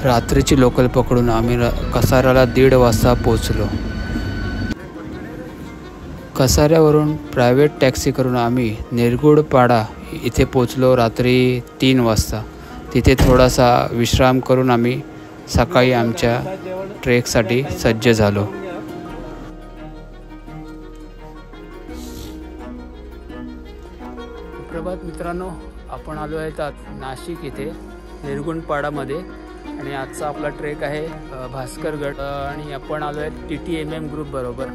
रात्रीची लोकल पकडून आम्ही कसाऱ्याला 1:30 वाजता पोचलो. कसाऱ्यावरून प्रायव्हेट टॅक्सी करून आम्ही निरगुडपाडा इथे पोचलो रात्री 3 वाजता. तिथे थोडासा विश्राम करून आम्ही सकाळी आमच्या ट्रेकसाठी सज्ज झालो. प्रभात मित्रांनो, आपण आलो आहेत नाशिक इथे निरगुडपाडामध्ये आणि आजचा आपला ट्रेक आहे भास्करगड आणि आपण आलो आहे TTMM ग्रुप बरोबर.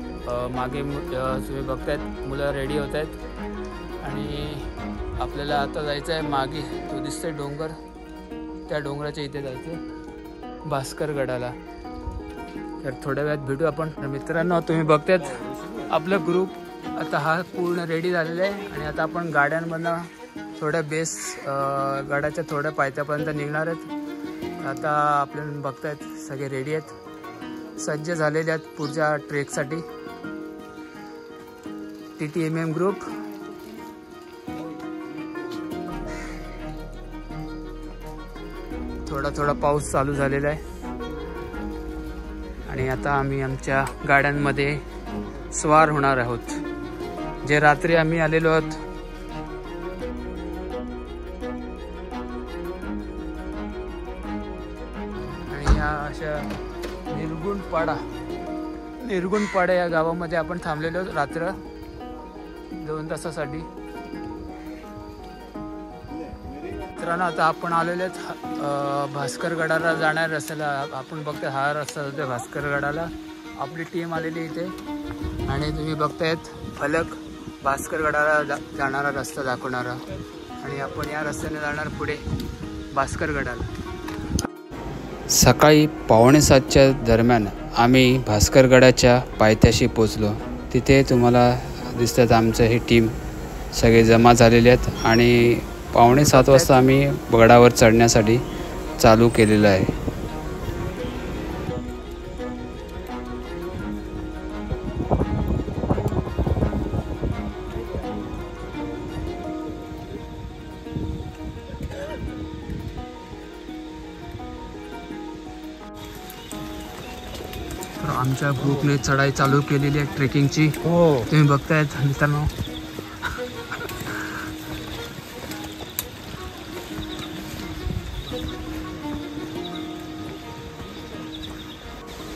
मागे तुम्ही बघतायत मुलं रेडी होत आहेत आणि आपल्याला आता जायचं आहे मागे तो दिसतोय डोंगर, त्या डोंगराच्या इथे जायचं आहे भास्करगडाला. तर थोड्या वेळात भेटू आपण. मित्रांनो, तुम्ही बघतायत आपला ग्रुप आता हा पूर्ण रेडी झालेला आहे आणि आता आपण गाड्यांमधनं थोड्या गडाच्या थोड्या पायथ्यापर्यंत निघणार आहेत. आता आपल्याला बघतायत सगळे रेडी आहेत, सज्ज झालेले आहेत पुढच्या ट्रेकसाठी. TTMM group. थोडा पाऊस चालू झालेला आहे आणि आता आम्ही आमच्या गाड्यांमध्ये स्वार होणार आहोत. जे रात्री आम्ही आलेलो आहोत आणि या अशा निरगुडपाडा या गावामध्ये आपण थांबलेलो रात्र 2 तासासाठी. मित्रांनो, आता आपण आलेलो आहेत भास्करगडाला जाणाऱ्या रस्त्याला. आपण बघताय हा रस्ता जातोय भास्करगडाला. आपली टीम आलेली इथे आणि तुम्ही बघतायत फलक भास्करगडाला जाणारा रस्ता दाखवणारा आणि आपण या रस्त्याने जाणार पुढे भास्करगडाला. सकाळी 6:45च्या दरम्यान आम्ही भास्करगडाच्या पायथ्याशी पोचलो. तिथे तुम्हाला दिसतात आमचं ही टीम सगळे जमा झालेले आहेत आणि 6:45 वाजता आम्ही गडावर चढण्यासाठी चालू केलेलं आहे. आमच्या ग्रुपने चढाई चालू केलेली आहे ट्रेकिंगची. तुम्ही बघतायत मित्रांनो.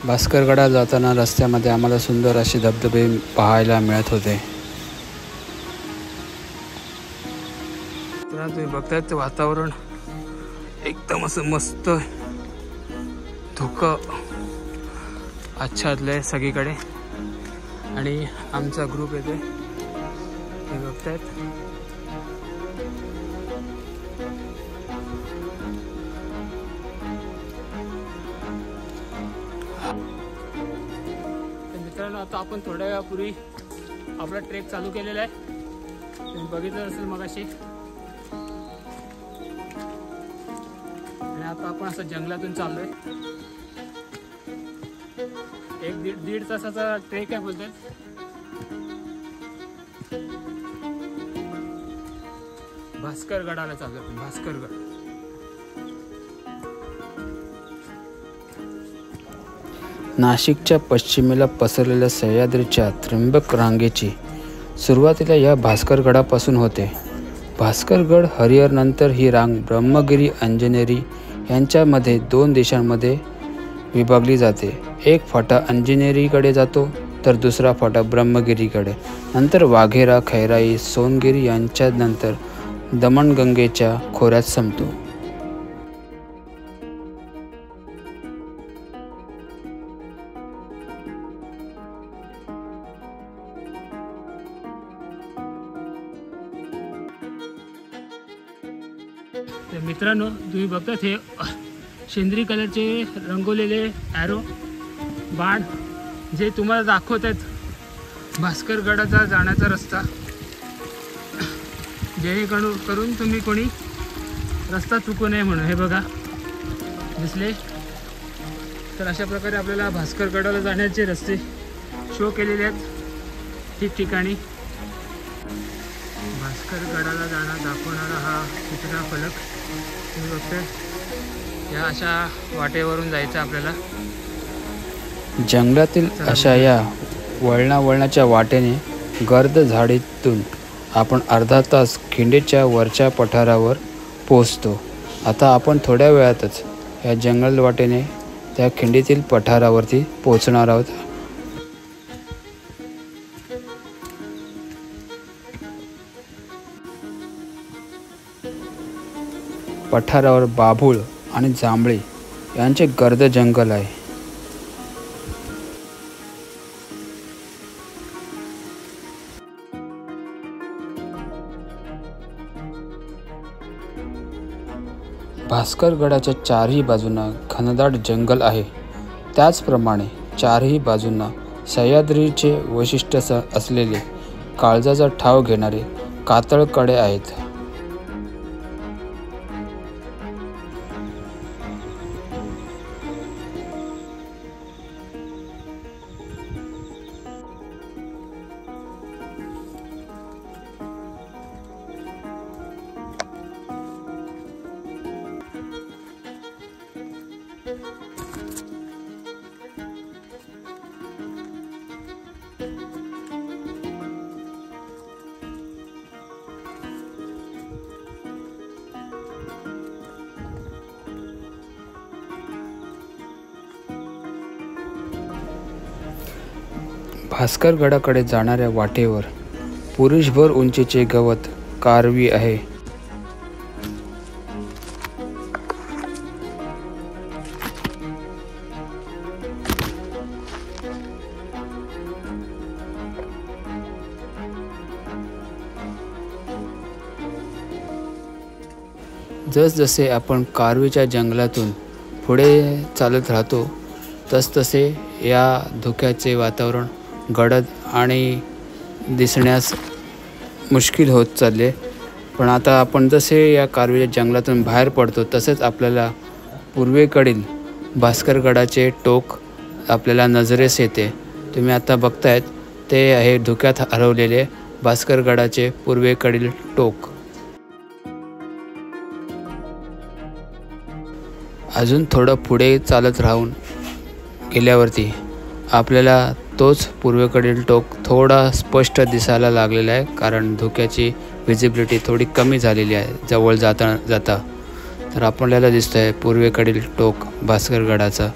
भास्करगडाला जाताना रस्त्यामध्ये आम्हाला सुंदर असे धबधबे पाहायला मिळत होते. तुम्ही बघतायत वातावरण एकदम असं मस्त धुकं आच्छादलंय सगळीकडे आणि आमचा ग्रुप येते हे बघतायत. मित्रांनो, आता आपण थोड्या वेळापूर्वी आपला ट्रेक चालू केलेला आहे. तुम्ही बघितलं असेल मगाशी. आणि आता आपण असं जंगलातून चाललोय. 1-1.5 तासाचा ट्रेक आहे बोलतात. भास्करगडाला चाललो आपण. भास्करगड नाशिकच्या पश्चिमेला पसरलेल्या सह्याद्रीच्या त्र्यंबक रांगेची सुरुवातीला या भास्करगडापासून होते. भास्करगड हरिहर नंतर ही रांग ब्रह्मगिरी अंजनेरी यांच्यामध्ये 2 देशांमध्ये विभागली जाते. एक फाटा अंजनेरीकडे जातो तर दुसरा फाटा ब्रह्मगिरीकडे. नंतर वाघेरा, खैराई, सोनगिरी यांच्या नंतर दमणगंगेच्या खोऱ्यात संपतो. मित्रांनो, तुम्ही बघतात हे शेंद्री कलरचे रंगवलेले ॲरो बाण जे तुम्हाला दाखवत आहेत भास्करगडाचा जाण्याचा रस्ता, जेणेकरून तुम्ही कोणी रस्ता चुकू नये म्हणून. हे बघा दिसले तर अशा प्रकारे आपल्याला भास्करगडाला जाण्याचे रस्ते शो केलेले आहेत ठिकठिकाणी. भास्करगडाला जाणं दाखवणारा हा चित्रा फलक तुम्ही बघताय. या अशा वाटेवरून जायचं आपल्याला जंगलातील अशा या वळणाच्या वाटेने गर्द झाडीतून आपण अर्धा तास खिंडीच्या वरच्या पठारावर पोहोचतो. आता आपण थोड्या वेळातच या जंगल वाटेने त्या खिंडीतील पठारावरती पोहोचणार आहोत. पठारावर बाभूळ आणि जांभळे यांचे गर्द जंगल आहे. भास्करगडाच्या चारही बाजूंना घनदाट जंगल आहे. त्याचप्रमाणे चारही बाजूंना सह्याद्रीचे वैशिष्ट्य असलेले काळजाचा ठाव घेणारे कातळकडे आहेत. भास्करगडाकडे जाणाऱ्या वाटेवर पुरुषभर उंचीचे गवत कारवी आहे. जसजसे आपण कारवीच्या जंगलातून पुढे चालत राहतो तसतसे या धुक्याचे वातावरण गडद आणि दिसण्यास मुश्किल होत चालले. पण आता आपण जसे या कारवीच्या जंगलातून बाहेर पडतो तसेच आपल्याला पूर्वेकडील भास्करगडाचे टोक आपल्याला नजरेस येते. तुम्ही आता बघतायत ते आहे धुक्यात हरवलेले भास्करगडाचे पूर्वेकडील टोक. अजून थोडं पुढे चालत राहून गेल्यावरती आपल्याला तोच पूर्वेकडील टोक थोडा स्पष्ट दिसायला लागलेला आहे, कारण धुक्याची व्हिजिबिलिटी थोडी कमी झालेली आहे जवळ जाता. तर आपल्याला दिसतं आहे पूर्वेकडील टोक भास्करगडाचं.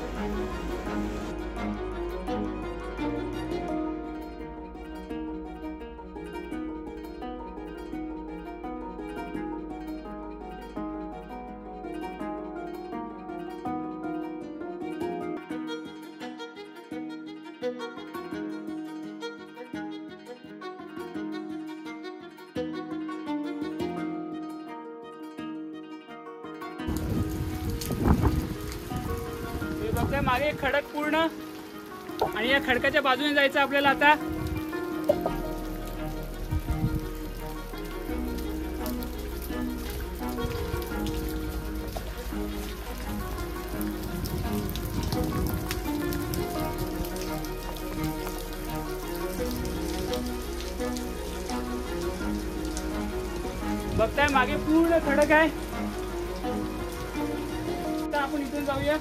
बघताय मागे एक खडक पूर्ण आणि या खडकाच्या बाजूने जायचं आपल्याला आता. बघताय मागे पूर्ण खडक आहे. आता आपण इथून जाऊया.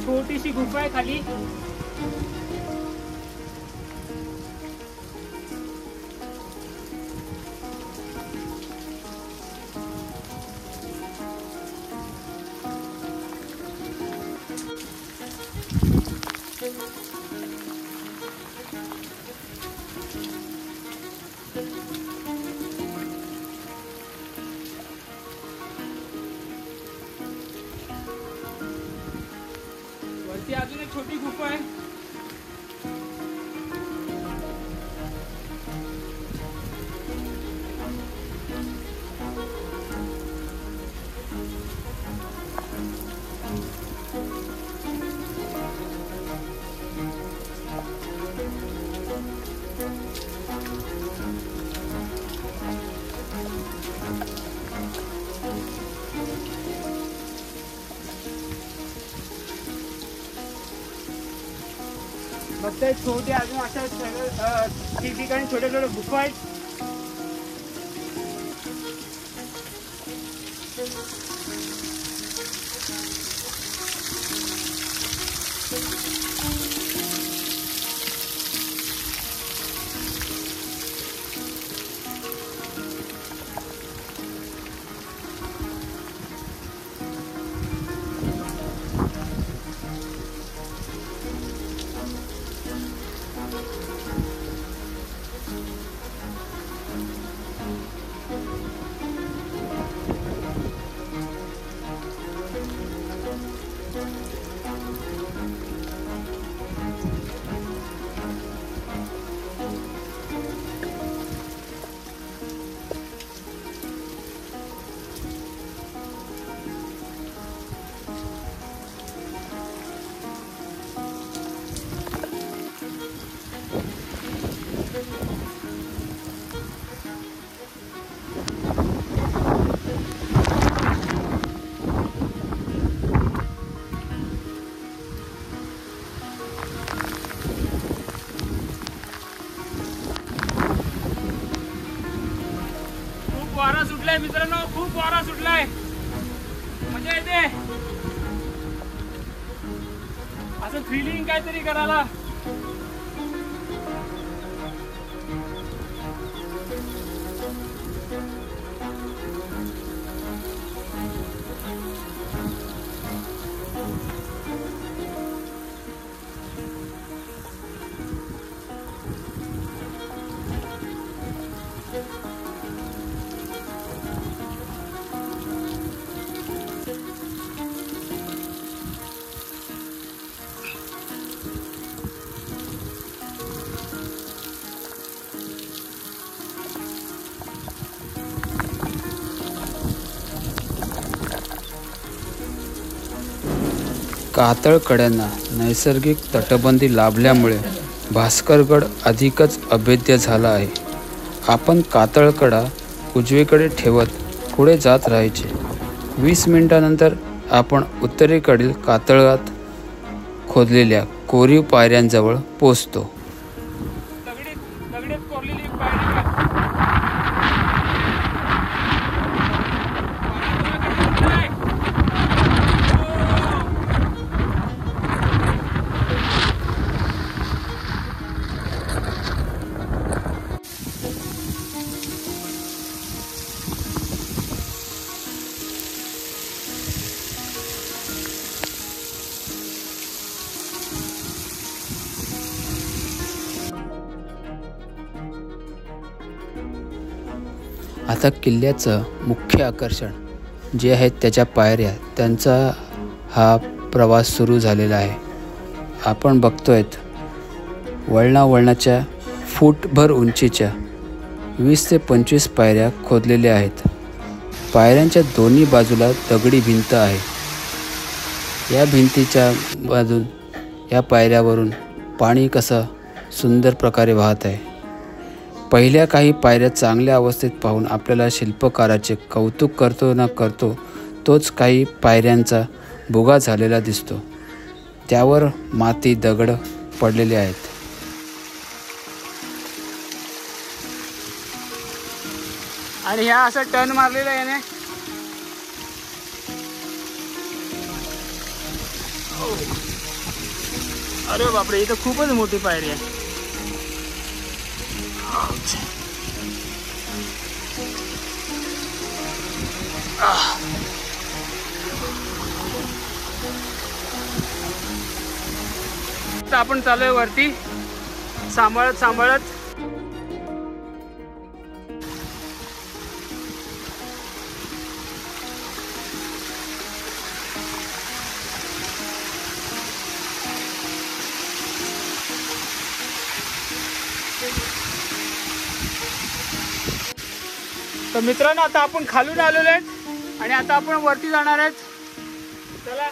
छोटीशी गुफा आहे खाली. अजून एक छोटी गुफा आहे. बघताय छोटे अजून अशा ठिकठिकाणी छोटे छोटे गुफा आहेत. वारा सुटलाय मित्रांनो, खूप वारा सुटलाय. मजा येते असं फिलिंग काहीतरी करायला. कातळकड्यांना नैसर्गिक तटबंदी लाभल्यामुळे भास्करगड अधिकच अभेद्य झाला आहे. आपण कातळकडा उजवीकडे ठेवत पुढे जात राहायचे. 20 मिनिटांनंतर आपण उत्तरेकडील कातळात खोदलेल्या कोरीव पायऱ्यांजवळ पोचतो. दगडीत कोरलेली पायरी. आता किल्ल्याचं मुख्य आकर्षण जे आहेत त्याच्या पायऱ्या, त्यांचा हा प्रवास सुरू झालेला आहे. आपण बघतोयत वळणाच्या फूटभर उंचीच्या 20 ते 25 पायऱ्या खोदलेल्या आहेत. पायऱ्यांच्या दोन्ही बाजूला दगडी भिंत आहे. या भिंतीच्या बाजून या पायऱ्यावरून पाणी कसं सुंदर प्रकारे वाहत आहे. पहिल्या काही पायऱ्या चांगल्या अवस्थेत पाहून आपल्याला शिल्पकाराचे कौतुक करतो ना करतो तोच काही पायऱ्यांचा भुगा झालेला दिसतो. त्यावर माती दगड पडलेले आहेत. आणि ह्या असं टर्न मारलेला आहे याने. अरे बापरे, इथं खूपच मोठी पायरी आहे. आपण चालूय वरती सांभाळत सांभाळत. तर मित्रांनो आता आपण खालून आलेलो आहेत आणि आता आपण वरती जाणार आहेत. चला.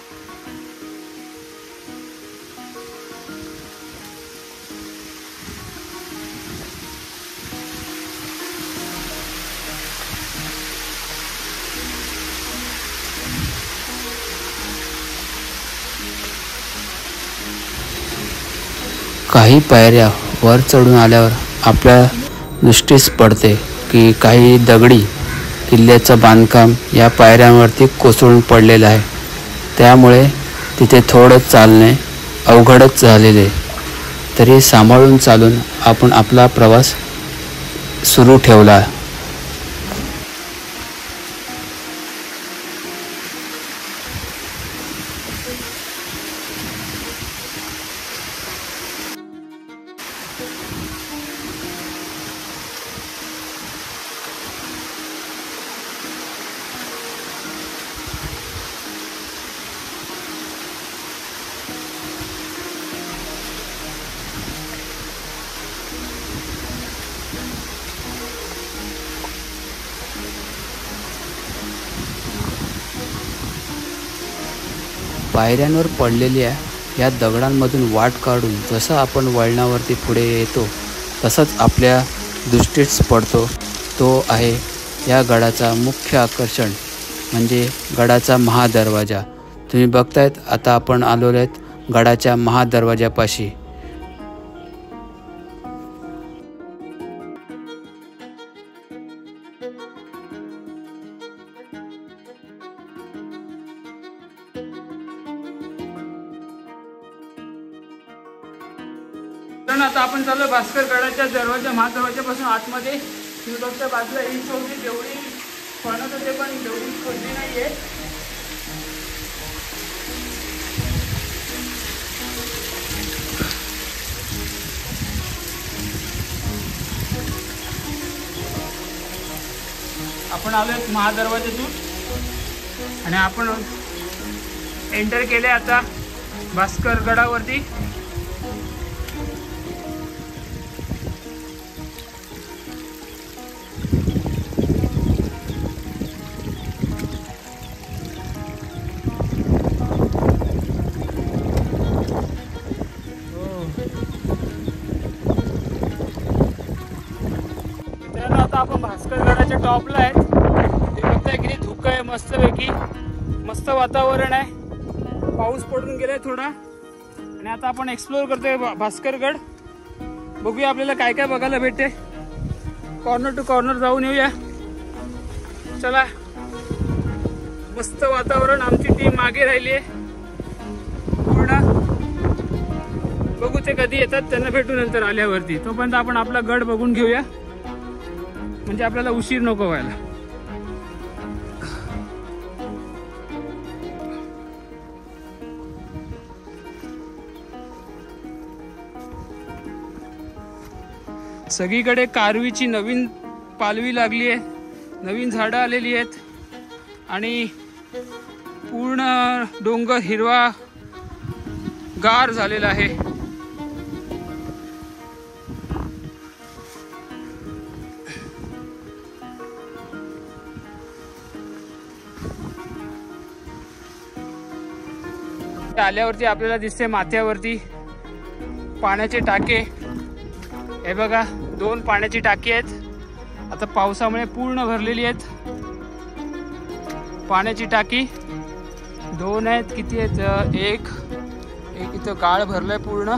काही पायऱ्या वर चढून आल्यावर आपल्या दृष्टीस पडते की काही दगडी किल्ल्याचं बांधकाम या पायऱ्यांवरती कोसळून पडलेलं आहे. त्यामुळे तिथे थोडं चालणे अवघडच झालेले. तरी सांभाळून चालून आपण आपला प्रवास सुरू ठेवला. पायऱ्यांवर पडलेल्या या दगडांमधून वाट काढून जसं आपण वळणावरती पुढे येतो तसंच आपल्या दृष्टीस पडतो तो आहे या गडाचा मुख्य आकर्षण म्हणजे गडाचा महादरवाजा. तुम्ही बघतायत आता आपण आलो आहेत गडाच्या महादरवाजापाशी. आता आपण चालू भास्कर गडाच्या महादरवाजापासून आतमध्ये. शिवडोकच्या बाजूला ही चौकी जेवढी फणस होते पण तेवढी खोदली नाहीये. आपण आलोय महादरवाजातून आणि आपण एंटर केले आता भास्कर गडावरती. आपण भास्कर गडाच्या टॉपला आहेत. ते बघताय किती धुकं आहे मस्तपैकी. मस्त वातावरण आहे. पाऊस पडून गेलाय थोडा आणि आता आपण एक्सप्लोर करतोय भास्कर गड. बघूया आपल्याला काय काय बघायला भेटते. कॉर्नर टू कॉर्नर जाऊन येऊया. चला. मस्त वातावरण. आमची टीम मागे राहिली आहे पूर्ण. बघू ते कधी येतात त्यांना भेटू नंतर आल्यावरती. तोपर्यंत आपण आपला गड बघून घेऊया म्हणजे आपल्याला उशीर नको व्हायला. सगळीकडे कारवीची नवीन पालवी लागली आहे. नवीन झाडं आलेली आहेत आणि पूर्ण डोंगर हिरवा गार झालेला आहे. आल्यावरती आपल्याला दिसते माथ्यावरती पाण्याचे टाके. हे बघा 2 पाण्याची टाकी आहेत. आता पावसामुळे पूर्ण भरलेली आहेत. पाण्याची टाकी 2 आहेत. किती आहेत? एक इथं गाळ भरलाय पूर्ण.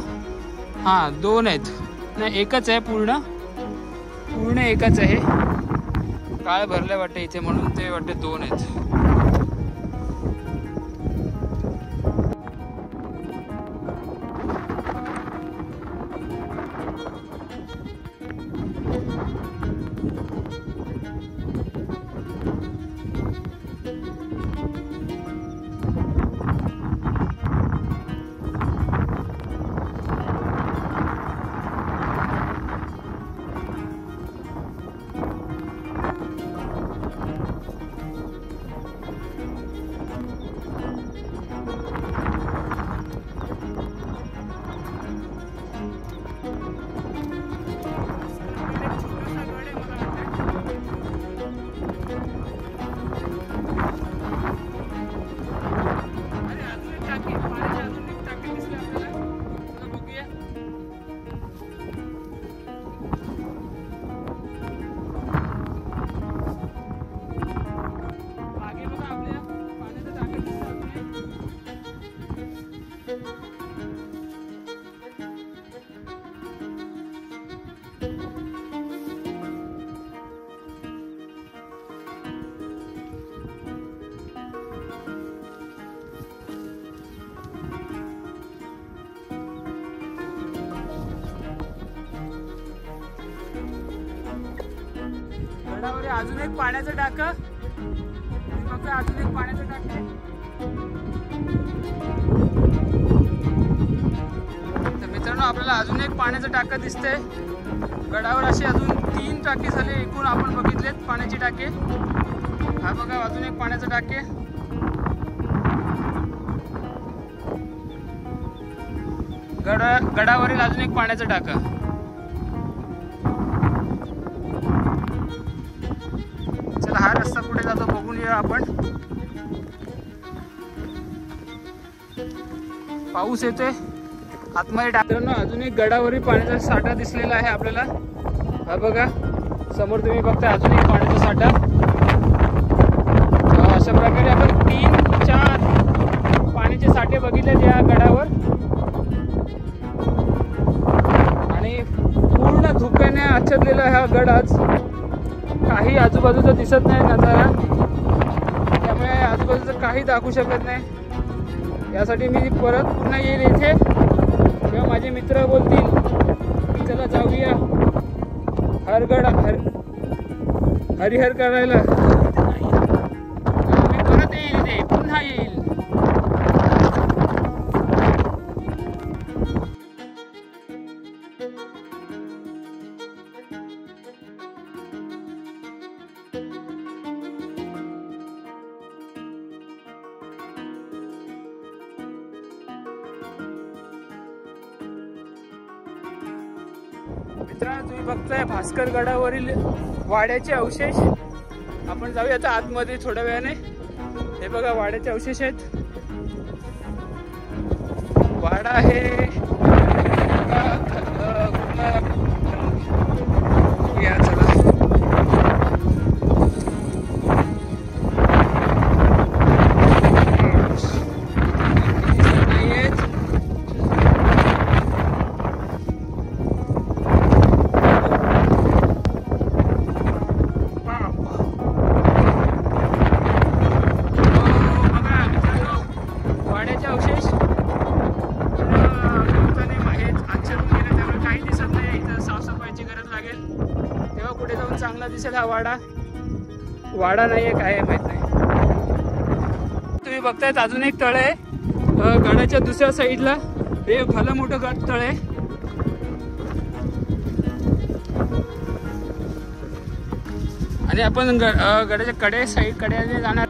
हां 2 आहेत. नाही एकच आहे. पूर्ण एकच आहे. गाळ भरलाय वाटतं इथे म्हणून ते वाटतं 2 आहेत. गडावर अजून एक पाण्याचं टाकं. बघा अजून एक पाण्याचं टाकं. तर मित्रांनो आपल्याला अजून एक पाण्याचं टाकं दिसतंय. गडावर असे अजून 3 टाके झाले एकूण आपण बघितलेत पाण्याची टाके. हा बघा अजून एक पाण्याचं टाके. गडावरील अजून एक पाण्याचं टाकं. चला हा रस्ता कुठे जातो बघून येऊया आपण. पाऊस येतोय आतमध्ये टाकलं. अजून एक गडावरील पाण्याचा साठा दिसलेला आहे आपल्याला. हा बघा समोर तुम्ही बघता अजून एक पाण्याचा साठा. अशा प्रकारे आपण 3-4 पाण्याचे साठे बघितलेत या गडावर. आणि पूर्ण धुक्याने आच्छादलेला हा गड आज. काही आजूबाजूचा दिसत नाही नजारा, त्यामुळे आजूबाजूचं काही दाखवू शकत नाही. यासाठी मी परत पुन्हा येईल इथे तेव्हा माझे मित्र बोलतील की चला जाऊया हरिहर करायला. मी परत येईल इथे पुन्हा येईल. मित्रांनो तुम्ही बघताय भास्कर गडावरील वाड्याचे अवशेष. आपण जाऊया आता आतमध्ये थोड्या वेळाने. हे बघा वाड्याचे अवशेष आहेत. वाडा आहे या चला. चांगला दिसेल हा वाडा नाहीये काय माहित नाही. तुम्ही बघतायत अजून एक तळ आहे गडाच्या दुसऱ्या साईडला. हे भलं मोठं गड तळ आहे. आणि आपण गडाच्या कडेने जाणार.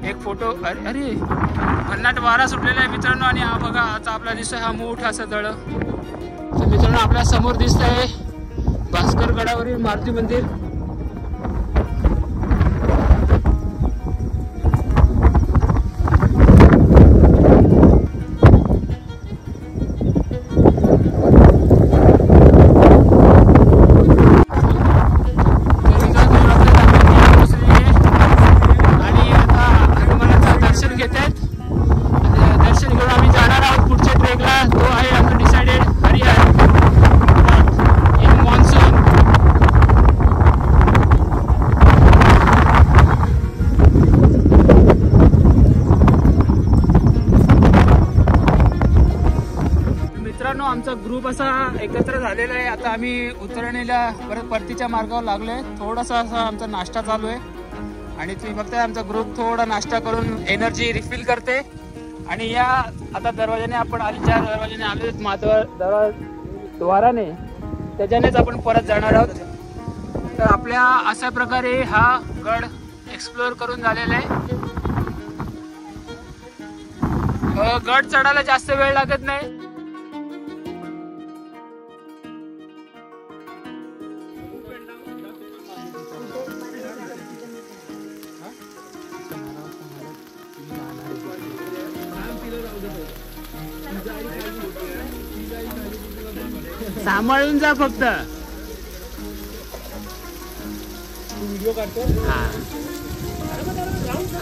एक फोटो. अरे भन्नाट वारा सुटलेला आहे मित्रांनो. आणि हा बघा आता आपला दिसतोय हा मोठा असं तळ. तर मित्रांनो आपल्या समोर दिसत आहे भास्कर गडावरील मारुती मंदिर. आमचा ग्रुप असा एकत्र झालेला आहे. आता आम्ही उतरणीला परतीच्या मार्गावर लागलोय. थोडासा असा आमचा नाश्ता चालू आहे. आणि तुम्ही बघताय आमचा ग्रुप थोडा नाश्ता करून एनर्जी रिफिल करते. आणि या आता दरवाजाने आपण ज्या दरवाजाने आलो द्वाराने त्याच्यानेच आपण परत जाणार आहोत. तर आपल्या अशा प्रकारे हा गड एक्सप्लोअर करून झालेला आहे. गड चढायला जास्त वेळ लागत नाही. सांभाळून जा फक्त. व्हिडिओ काढतो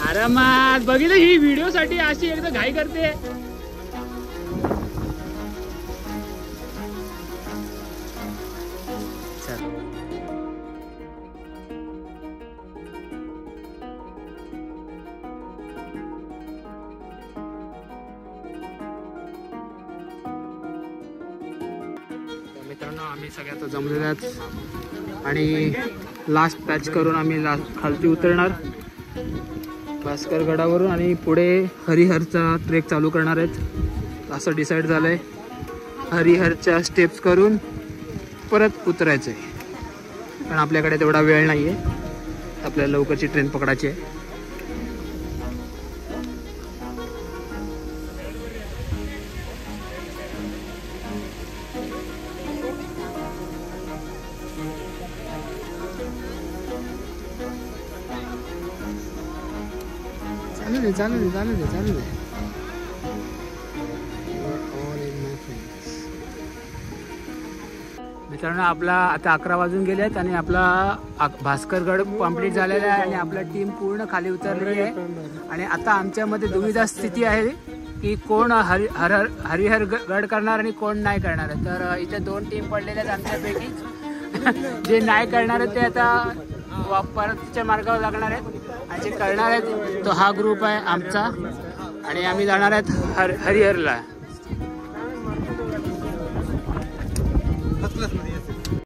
आरामात. बघितलं ही व्हिडिओ साठी अशी एकदा घाई करते. मित्रांनो आम्ही सगळे आता जमलेलो आहेत आणि लास्ट पॅच करून आम्ही खालती उतरणार भास्कर गडावरून आणि पुढे हरिहरचा ट्रेक चालू करणार आहेत असं डिसाईड झालं आहे. हरिहरच्या स्टेप्स करून परत उतरायचं आहे पण आपल्याकडे तेवढा वेळ नाही आहे. आपल्याला लवकरची ट्रेन पकडायची आहे. चालू दे. मित्रांनो आपला आता 11 वाजून गेले आहेत आणि आपला भास्करगड कंप्लीट झालेला आहे आणि आपला टीम पूर्ण खाली उतरलेली आहे. आणि आता आमच्यामध्ये दुविधा स्थिती आहे की कोण हरिहर गड करणार आणि कोण नाही करणार आहे. तर इथे 2 टीम पडलेल्या आहेत आमच्यापैकी. जे नाही करणार आहेत ते आता परतच्या मार्गावर लागणार आहेत आणि जे करणार आहेत तो हा ग्रुप आहे आमचा आणि आम्ही जाणार आहेत हरिहरला.